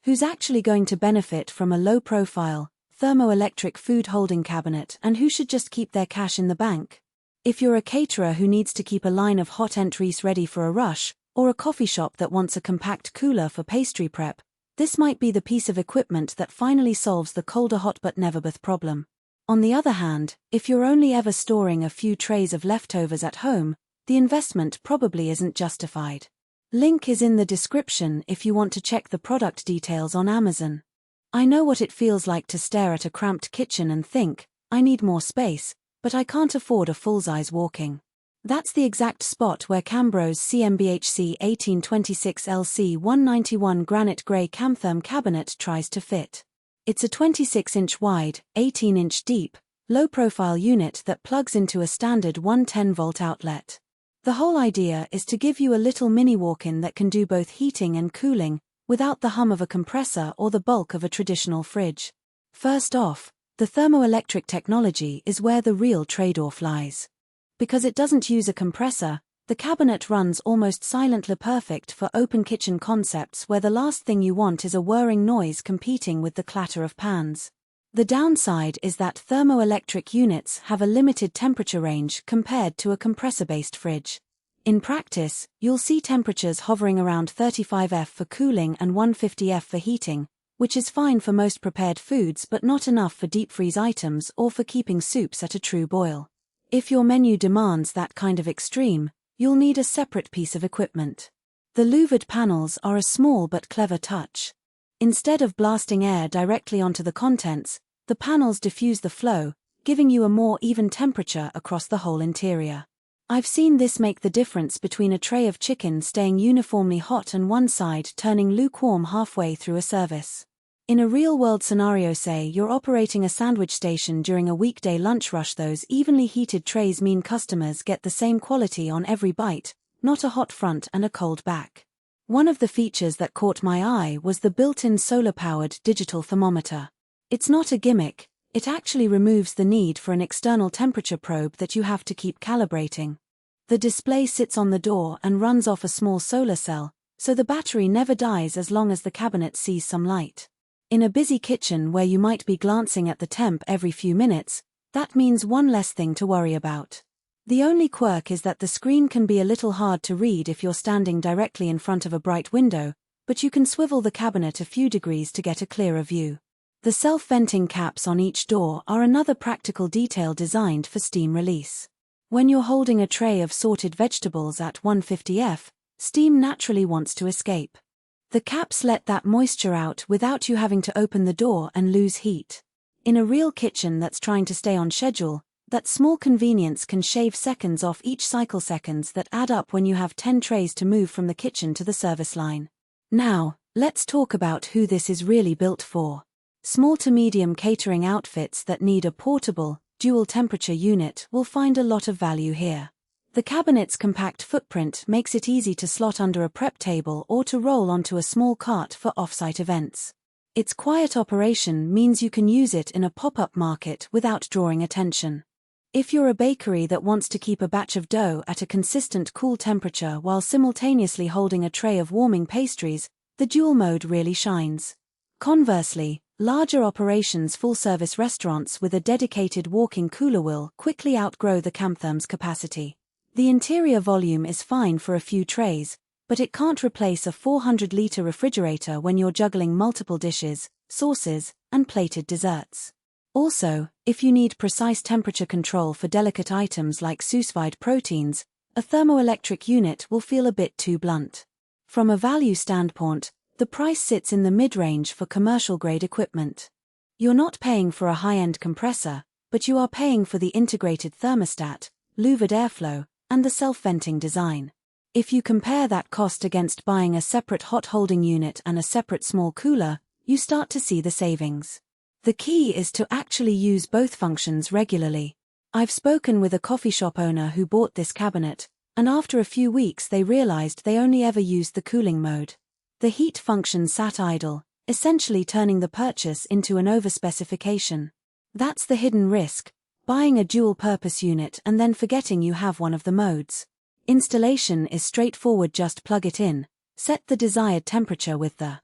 Who's actually going to benefit from a low-profile, thermoelectric food-holding cabinet, and who should just keep their cash in the bank? If you're a caterer who needs to keep a line of hot entries ready for a rush, or a coffee shop that wants a compact cooler for pastry prep, this might be the piece of equipment that finally solves the colder hot but never bath problem. On the other hand, if you're only ever storing a few trays of leftovers at home, the investment probably isn't justified. Link is in the description if you want to check the product details on Amazon. I know what it feels like to stare at a cramped kitchen and think, I need more space, but I can't afford a full-size walk-in. That's the exact spot where Cambro's CMBHC1826LC191 Granite Grey Camtherm cabinet tries to fit. It's a 26-inch wide, 18-inch deep, low-profile unit that plugs into a standard 110-volt outlet. The whole idea is to give you a little mini walk-in that can do both heating and cooling, without the hum of a compressor or the bulk of a traditional fridge. First off, the thermoelectric technology is where the real trade-off lies. Because it doesn't use a compressor, the cabinet runs almost silently, perfect for open kitchen concepts where the last thing you want is a whirring noise competing with the clatter of pans. The downside is that thermoelectric units have a limited temperature range compared to a compressor-based fridge. In practice, you'll see temperatures hovering around 35 F for cooling and 150 F for heating, which is fine for most prepared foods but not enough for deep freeze items or for keeping soups at a true boil. If your menu demands that kind of extreme, you'll need a separate piece of equipment. The louvered panels are a small but clever touch. Instead of blasting air directly onto the contents, the panels diffuse the flow, giving you a more even temperature across the whole interior. I've seen this make the difference between a tray of chicken staying uniformly hot and one side turning lukewarm halfway through a service. In a real-world scenario, say you're operating a sandwich station during a weekday lunch rush, those evenly heated trays mean customers get the same quality on every bite, not a hot front and a cold back. One of the features that caught my eye was the built-in solar-powered digital thermometer. It's not a gimmick, it actually removes the need for an external temperature probe that you have to keep calibrating. The display sits on the door and runs off a small solar cell, so the battery never dies as long as the cabinet sees some light. In a busy kitchen where you might be glancing at the temp every few minutes, that means one less thing to worry about. The only quirk is that the screen can be a little hard to read if you're standing directly in front of a bright window, but you can swivel the cabinet a few degrees to get a clearer view. The self-venting caps on each door are another practical detail designed for steam release. When you're holding a tray of sorted vegetables at 150 F, steam naturally wants to escape. The caps let that moisture out without you having to open the door and lose heat. In a real kitchen that's trying to stay on schedule, that small convenience can shave seconds off each cycle, seconds that add up when you have 10 trays to move from the kitchen to the service line. Now, let's talk about who this is really built for. Small to medium catering outfits that need a portable, dual temperature unit will find a lot of value here. The cabinet's compact footprint makes it easy to slot under a prep table or to roll onto a small cart for off-site events. Its quiet operation means you can use it in a pop-up market without drawing attention. If you're a bakery that wants to keep a batch of dough at a consistent cool temperature while simultaneously holding a tray of warming pastries, the dual mode really shines. Conversely, larger operations, full-service restaurants with a dedicated walk-in cooler will quickly outgrow the Camtherm's capacity. The interior volume is fine for a few trays, but it can't replace a 400-liter refrigerator when you're juggling multiple dishes, sauces, and plated desserts. Also, if you need precise temperature control for delicate items like sous-vide proteins, a thermoelectric unit will feel a bit too blunt. From a value standpoint, the price sits in the mid-range for commercial-grade equipment. You're not paying for a high-end compressor, but you are paying for the integrated thermostat, louvered airflow, and the self-venting design. If you compare that cost against buying a separate hot holding unit and a separate small cooler, you start to see the savings. The key is to actually use both functions regularly. I've spoken with a coffee shop owner who bought this cabinet, and after a few weeks they realized they only ever used the cooling mode. The heat function sat idle, essentially turning the purchase into an overspecification. That's the hidden risk. Buying a dual-purpose unit and then forgetting you have one of the modes. Installation is straightforward, just plug it in, set the desired temperature with the